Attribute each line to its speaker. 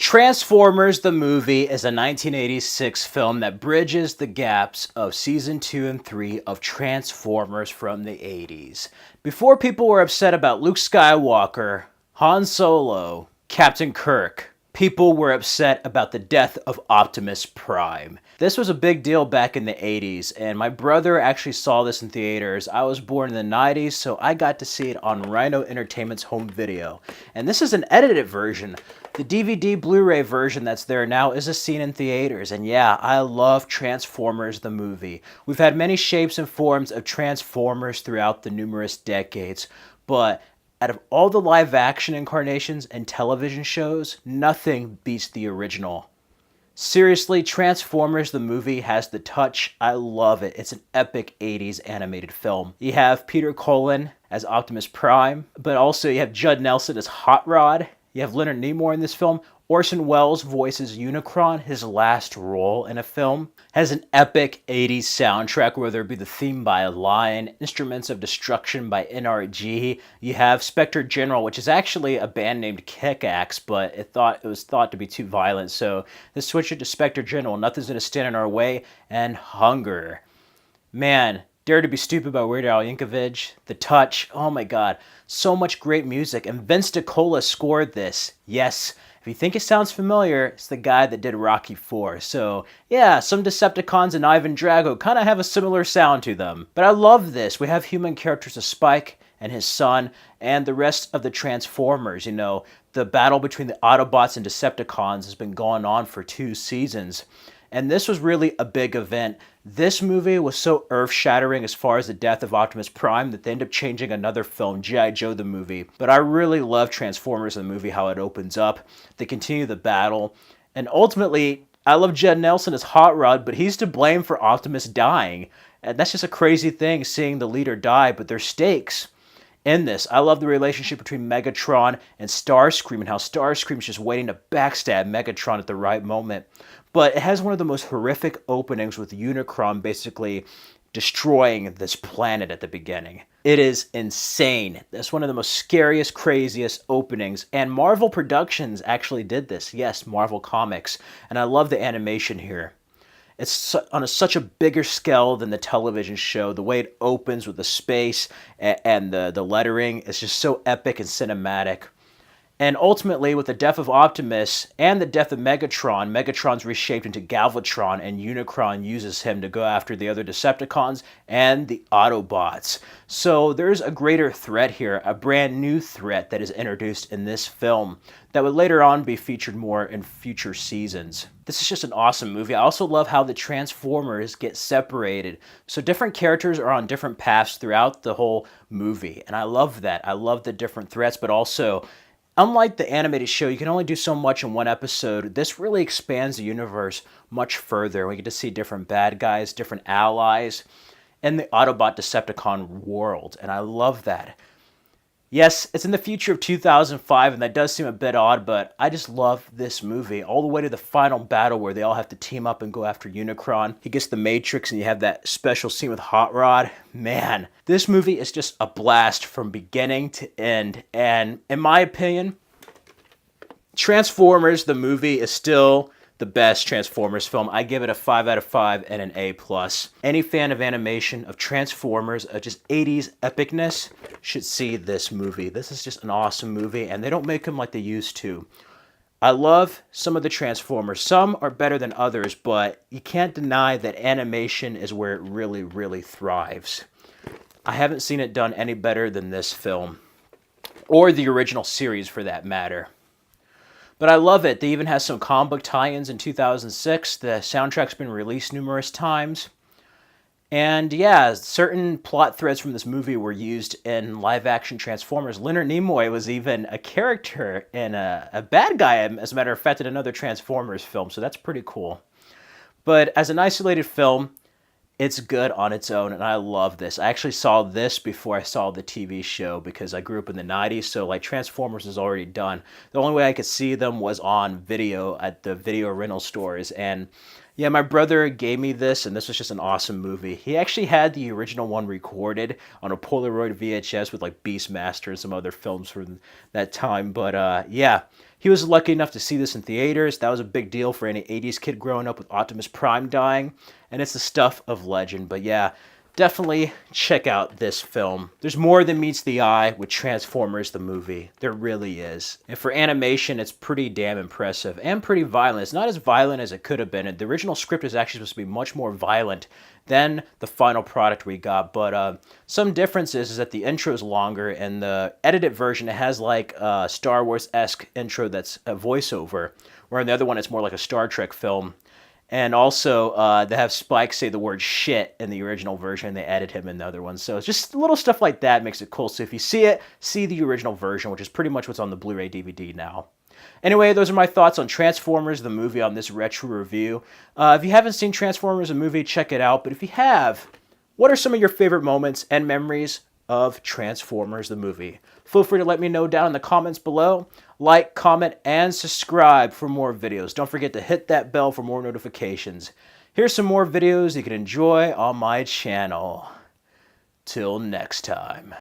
Speaker 1: Transformers the movie is a 1986 film that bridges the gaps of season 2 and 3 of Transformers from the 80s. Before people were upset about Luke Skywalker, Han Solo, Captain Kirk, people were upset about the death of Optimus Prime. This was a big deal back in the 80s, and my brother actually saw this in theaters. I was born in the 90s, so I got to see it on Rhino Entertainment's home video. And this is an edited version. The DVD Blu-ray version that's there now is a scene in theaters, and yeah, I love Transformers the movie. We've had many shapes and forms of Transformers throughout the numerous decades, but out of all the live action incarnations and television shows, nothing beats the original. Seriously, Transformers the movie has the touch. I love it. It's an epic 80s animated film. You have Peter Cullen as Optimus Prime, but also you have Judd Nelson as Hot Rod. You have Leonard Nimoy in this film. Orson Welles voices Unicron, his last role in a film. Has an epic 80s soundtrack, whether it be the theme by Lion, Instruments of Destruction by NRG. You have Spectre General, which is actually a band named Kick-Axe, but it was thought to be too violent, so they switched it to Spectre General, Nothing's Gonna Stand in Our Way, and Hunger. Man, Dare to Be Stupid by Weird Al Yankovic. The Touch, oh my god, so much great music, and Vince DiCola scored this. Yes, if you think it sounds familiar, it's the guy that did Rocky IV. So yeah, some Decepticons and Ivan Drago kind of have a similar sound to them. But I love this. We have human characters of Spike and his son, and the rest of the Transformers. You know, the battle between the Autobots and Decepticons has been going on for 2 seasons. And this was really a big event. This movie was so earth-shattering as far as the death of Optimus Prime that they ended up changing another film, G.I. Joe the movie. But I really love Transformers the movie, how it opens up. They continue the battle. And ultimately, I love Judd Nelson as Hot Rod, but he's to blame for Optimus dying. And that's just a crazy thing, seeing the leader die, but there's stakes in this. I love the relationship between Megatron and Starscream and how Starscream's just waiting to backstab Megatron at the right moment. But it has one of the most horrific openings with Unicron basically destroying this planet at the beginning. It is insane. That's one of the most scariest, craziest openings. And Marvel Productions actually did this. Yes, Marvel Comics. And I love the animation here. It's on such a bigger scale than the television show. The way it opens with the space and the lettering is just so epic and cinematic. And ultimately, with the death of Optimus and the death of Megatron, Megatron's reshaped into Galvatron, and Unicron uses him to go after the other Decepticons and the Autobots. So there's a greater threat here, a brand new threat that is introduced in this film that would later on be featured more in future seasons. This is just an awesome movie. I also love how the Transformers get separated. So different characters are on different paths throughout the whole movie. And I love that. I love the different threats, but also, unlike the animated show, you can only do so much in one episode. This really expands the universe much further. We get to see different bad guys, different allies, in the Autobot Decepticon world, and I love that. Yes, it's in the future of 2005, and that does seem a bit odd, but I just love this movie. All the way to the final battle where they all have to team up and go after Unicron. He gets the Matrix, and you have that special scene with Hot Rod. Man, this movie is just a blast from beginning to end. And in my opinion, Transformers, the movie, is still the best Transformers film. I give it a 5 out of 5 and an A+. Any fan of animation, of Transformers, of just 80s epicness, should see this movie. This is just an awesome movie, and they don't make them like they used to. I love some of the Transformers. Some are better than others, but you can't deny that animation is where it really, really thrives. I haven't seen it done any better than this film, or the original series for that matter. But I love it. They even have some comic book tie-ins in 2006. The soundtrack's been released numerous times. And yeah, certain plot threads from this movie were used in live-action Transformers. Leonard Nimoy was even a character in a bad guy, as a matter of fact, in another Transformers film. So that's pretty cool. But as an isolated film, it's good on its own, and I love this. I actually saw this before I saw the TV show because I grew up in the 90s, so like Transformers was already done. The only way I could see them was on video at the video rental stores, and yeah, my brother gave me this, and this was just an awesome movie. He actually had the original one recorded on a Polaroid VHS with like Beastmaster and some other films from that time, but yeah, He was lucky enough to see this in theaters. That was a big deal for any 80s kid growing up with Optimus Prime dying, and it's the stuff of legend. But yeah, definitely check out this film. There's more than meets the eye with Transformers the movie. There really is. And for animation, it's pretty damn impressive and pretty violent. It's not as violent as it could have been. The original script is actually supposed to be much more violent than the final product we got. But some differences is that the intro is longer, and the edited version, it has like a Star Wars-esque intro that's a voiceover, where in the other one it's more like a Star Trek film. And also, they have Spike say the word shit in the original version. They added him in the other one. So it's just little stuff like that makes it cool. So if you see it, see the original version, which is pretty much what's on the Blu-ray DVD now. Anyway, those are my thoughts on Transformers, the movie, on this retro review. If you haven't seen Transformers, the movie, check it out. But if you have, what are some of your favorite moments and memories of Transformers, the movie? Feel free to let me know down in the comments below. Like, comment, and subscribe for more videos. Don't forget to hit that bell for more notifications. Here's some more videos you can enjoy on my channel. Till next time.